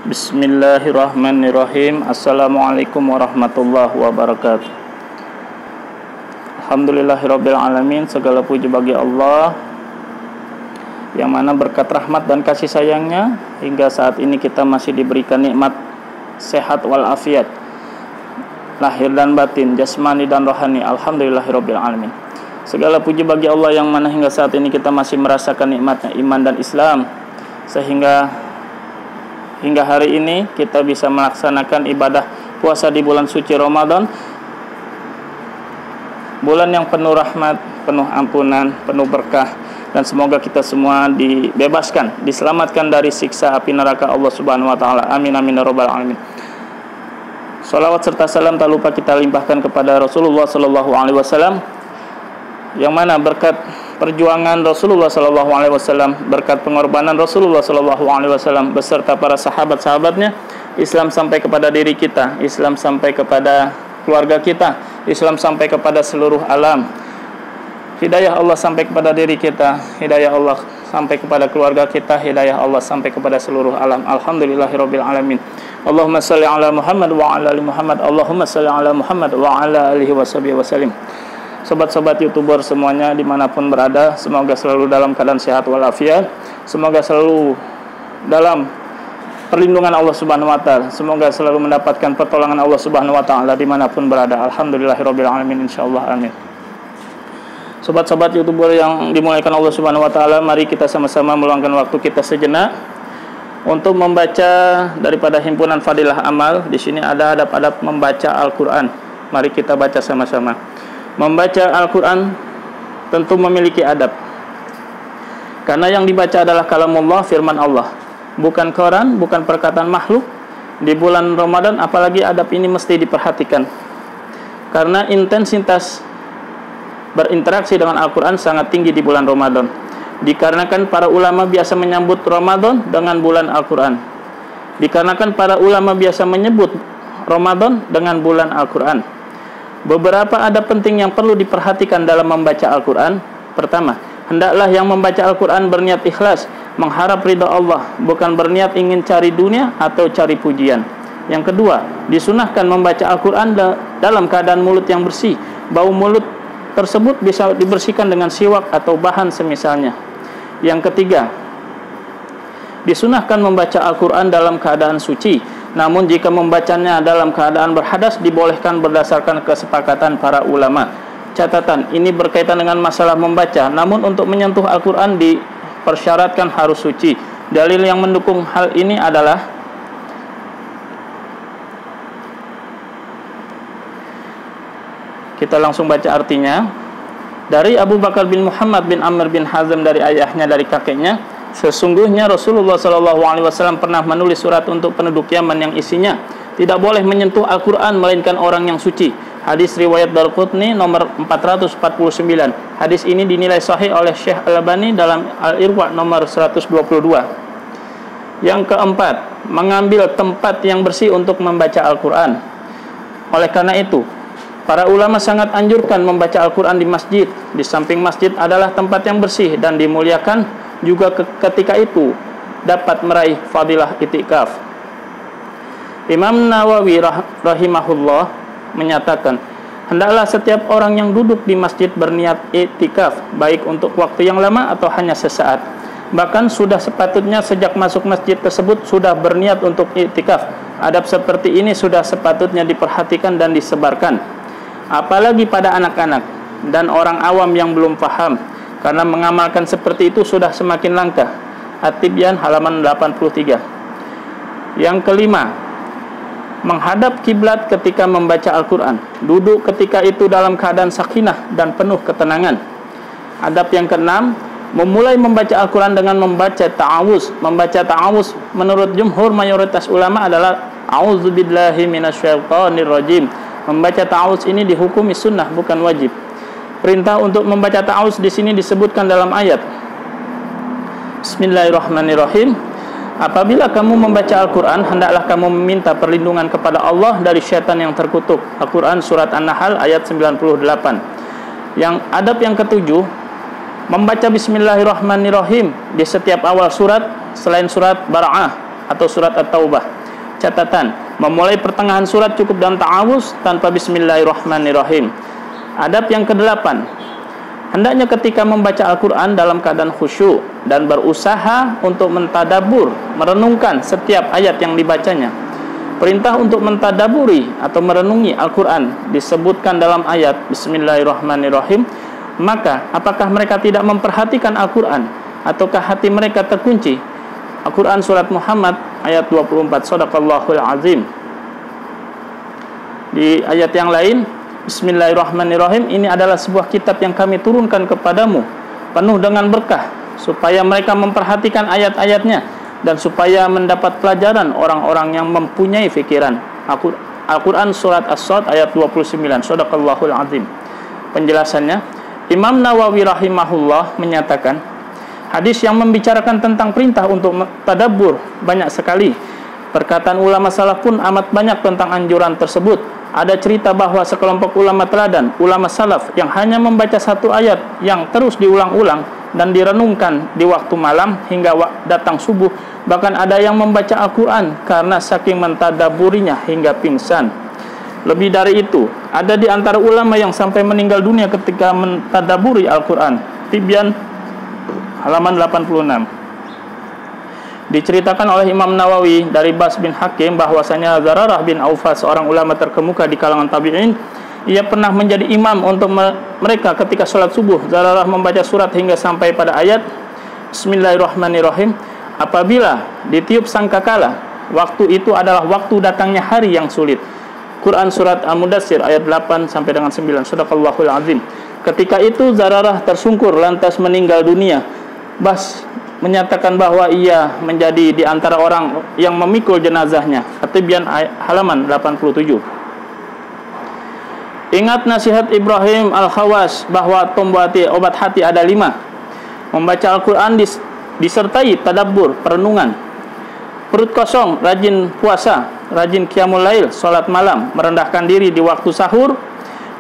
Bismillahirrahmanirrahim. Assalamualaikum warahmatullahi wabarakatuh. Alhamdulillahirabbil alamin. Segala puji bagi Allah yang mana berkat rahmat dan kasih sayangnya hingga saat ini kita masih diberikan nikmat sehat walafiat lahir dan batin, jasmani dan rohani. Alhamdulillahirabbil alamin. Segala puji bagi Allah yang mana hingga saat ini kita masih merasakan nikmatnya iman dan Islam, sehingga hingga hari ini kita bisa melaksanakan ibadah puasa di bulan suci Ramadan, bulan yang penuh rahmat, penuh ampunan, penuh berkah, dan semoga kita semua dibebaskan, diselamatkan dari siksa api neraka Allah Subhanahu wa taala. Amin amin ya rabbal alamin. Salawat serta salam tak lupa kita limpahkan kepada Rasulullah sallallahu alaihi wasallam, yang mana berkat perjuangan Rasulullah sallallahu alaihi wasallam, berkat pengorbanan Rasulullah sallallahu alaihi wasallam beserta para sahabat-sahabatnya, Islam sampai kepada diri kita, Islam sampai kepada keluarga kita, Islam sampai kepada seluruh alam. Hidayah Allah sampai kepada diri kita, hidayah Allah sampai kepada keluarga kita, hidayah Allah sampai kepada seluruh alam. Alhamdulillahirabbil alamin. Allahumma shalli ala Muhammad wa ala ali Muhammad. Allahumma shalli ala Muhammad wa ala alihi washabihi wasallim. Sobat-sobat YouTuber semuanya dimanapun berada, semoga selalu dalam keadaan sehat walafiat, semoga selalu dalam perlindungan Allah Subhanahu wa taala, semoga selalu mendapatkan pertolongan Allah Subhanahu wa taala dimanapun berada. Alhamdulillahirabbil alamin, insyaallah, amin. Sobat-sobat YouTuber yang dimuliakan Allah Subhanahu wa taala, mari kita sama-sama meluangkan waktu kita sejenak untuk membaca daripada himpunan Fadilah Amal. Di sini ada adab-adab membaca Al-Qur'an. Mari kita baca sama-sama. Membaca Al-Quran tentu memiliki adab, karena yang dibaca adalah kalamullah, firman Allah, bukan Quran, bukan perkataan makhluk. Di bulan Ramadan apalagi adab ini mesti diperhatikan, karena intensitas berinteraksi dengan Al-Quran sangat tinggi di bulan Ramadan. Dikarenakan para ulama biasa menyambut Ramadan dengan bulan Al-Quran, dikarenakan para ulama biasa menyebut Ramadan dengan bulan Al-Quran. Beberapa adab penting yang perlu diperhatikan dalam membaca Al-Quran. Pertama, hendaklah yang membaca Al-Quran berniat ikhlas, mengharap ridha Allah, bukan berniat ingin cari dunia atau cari pujian. Yang kedua, disunahkan membaca Al-Quran dalam keadaan mulut yang bersih. Bau mulut tersebut bisa dibersihkan dengan siwak atau bahan semisalnya. Yang ketiga, disunahkan membaca Al-Quran dalam keadaan suci. Namun jika membacanya dalam keadaan berhadas, dibolehkan berdasarkan kesepakatan para ulama. Catatan, ini berkaitan dengan masalah membaca, namun untuk menyentuh Al-Quran dipersyaratkan harus suci. Dalil yang mendukung hal ini adalah kita langsung baca artinya. Dari Abu Bakar bin Muhammad bin Amr bin Hazm dari ayahnya dari kakeknya, sesungguhnya Rasulullah SAW pernah menulis surat untuk penduduk Yaman yang isinya tidak boleh menyentuh Al-Quran melainkan orang yang suci. Hadis riwayat Darqutni nomor 449. Hadis ini dinilai sahih oleh Syekh Al-Albani dalam Al-Irwa nomor 122. Yang keempat, mengambil tempat yang bersih untuk membaca Al-Quran. Oleh karena itu, para ulama sangat anjurkan membaca Al-Quran di masjid. Di samping masjid adalah tempat yang bersih dan dimuliakan, juga ketika itu dapat meraih fadilah itikaf. Imam Nawawi rahimahullah menyatakan, hendaklah setiap orang yang duduk di masjid berniat itikaf, baik untuk waktu yang lama atau hanya sesaat. Bahkan sudah sepatutnya sejak masuk masjid tersebut sudah berniat untuk itikaf. Adab seperti ini sudah sepatutnya diperhatikan dan disebarkan, apalagi pada anak-anak dan orang awam yang belum paham, karena mengamalkan seperti itu sudah semakin langka. At-Tibyan halaman 83. Yang kelima, menghadap kiblat ketika membaca Al-Quran. Duduk ketika itu dalam keadaan sakinah dan penuh ketenangan. Adab yang keenam, memulai membaca Al-Quran dengan membaca ta'awuz. Membaca ta'awuz menurut jumhur mayoritas ulama adalah a'udzubillahi minasyaitonir rajim. Membaca ta'awuz ini dihukumi sunnah, bukan wajib. Perintah untuk membaca ta'awuz di sini disebutkan dalam ayat. Bismillahirrahmanirrahim. Apabila kamu membaca Al-Quran, hendaklah kamu meminta perlindungan kepada Allah dari syaitan yang terkutuk. Al-Quran surat An-Nahl ayat 98. Yang adab yang ketujuh, membaca Bismillahirrahmanirrahim di setiap awal surat selain surat Bara'ah. atau surat At-Taubah. Catatan, memulai pertengahan surat cukup dengan ta'awuz tanpa bismillahirrahmanirrahim. Adab yang kedelapan, hendaknya ketika membaca Al-Quran dalam keadaan khusyuk dan berusaha untuk mentadabur, merenungkan setiap ayat yang dibacanya. Perintah untuk mentadaburi atau merenungi Al-Quran disebutkan dalam ayat Bismillahirrahmanirrahim. Maka apakah mereka tidak memperhatikan Al-Quran, ataukah hati mereka terkunci? Al-Quran surat Muhammad ayat 24. Shadaqallahul azim. Di ayat yang lain, Bismillahirrahmanirrahim, ini adalah sebuah kitab yang kami turunkan kepadamu, penuh dengan berkah, supaya mereka memperhatikan ayat-ayatnya dan supaya mendapat pelajaran orang-orang yang mempunyai fikiran. Al-Quran surat As-Sad ayat 29. Shadaqallahul azim. Penjelasannya, Imam Nawawi rahimahullah menyatakan, hadis yang membicarakan tentang perintah untuk tadabbur banyak sekali. Perkataan ulama salaf pun amat banyak tentang anjuran tersebut. Ada cerita bahwa sekelompok ulama teladan, ulama salaf, yang hanya membaca satu ayat yang terus diulang-ulang dan direnungkan di waktu malam hingga datang subuh. Bahkan ada yang membaca Al-Quran karena saking mentadabburinya hingga pingsan. Lebih dari itu, ada di antara ulama yang sampai meninggal dunia ketika mentadaburi Al-Quran. Tibyan halaman 86. Diceritakan oleh Imam Nawawi dari Bas bin Hakim bahwasanya Zararah bin Aufas, seorang ulama terkemuka di kalangan tabi'in, ia pernah menjadi imam untuk mereka ketika sholat subuh. Zararah membaca surat hingga sampai pada ayat Bismillahirrahmanirrahim. Apabila ditiup sangkakala, waktu itu adalah waktu datangnya hari yang sulit. Quran surat Al-Mudassir ayat 8 sampai dengan 9. Shadaqallahul azim. Ketika itu Zararah tersungkur lantas meninggal dunia. Bas menyatakan bahwa ia menjadi di antara orang yang memikul jenazahnya. At-Tibyan halaman 87. Ingat nasihat Ibrahim Al-Khawas bahwa obat hati ada 5. Membaca Al-Quran disertai tadabbur, perenungan. Perut kosong, rajin puasa, rajin qiyamul lail, salat malam, merendahkan diri di waktu sahur,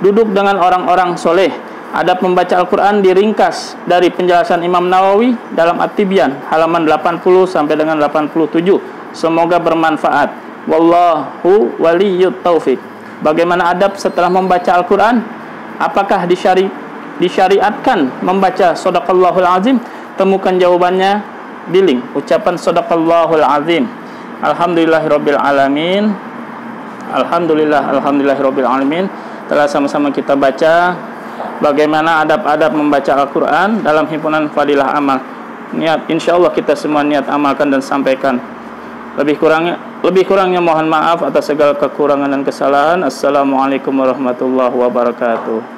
duduk dengan orang-orang soleh. Adab membaca Al-Quran diringkas dari penjelasan Imam Nawawi dalam At-Tibyan halaman 80 sampai dengan 87. Semoga bermanfaat. Wallahu waliyyut taufik. Bagaimana adab setelah membaca Al-Quran? Apakah disyariatkan membaca Shadaqallahul azim? Temukan jawabannya di link ucapan Shadaqallahul azim. Alhamdulillahirabbil alamin. Alhamdulillahirabbil alamin. Telah sama-sama kita baca bagaimana adab-adab membaca Al-Quran dalam himpunan Fadilah Amal. Niat, insyaallah kita semua niat amalkan dan sampaikan. Lebih kurangnya mohon maaf atas segala kekurangan dan kesalahan. Assalamualaikum warahmatullahi wabarakatuh.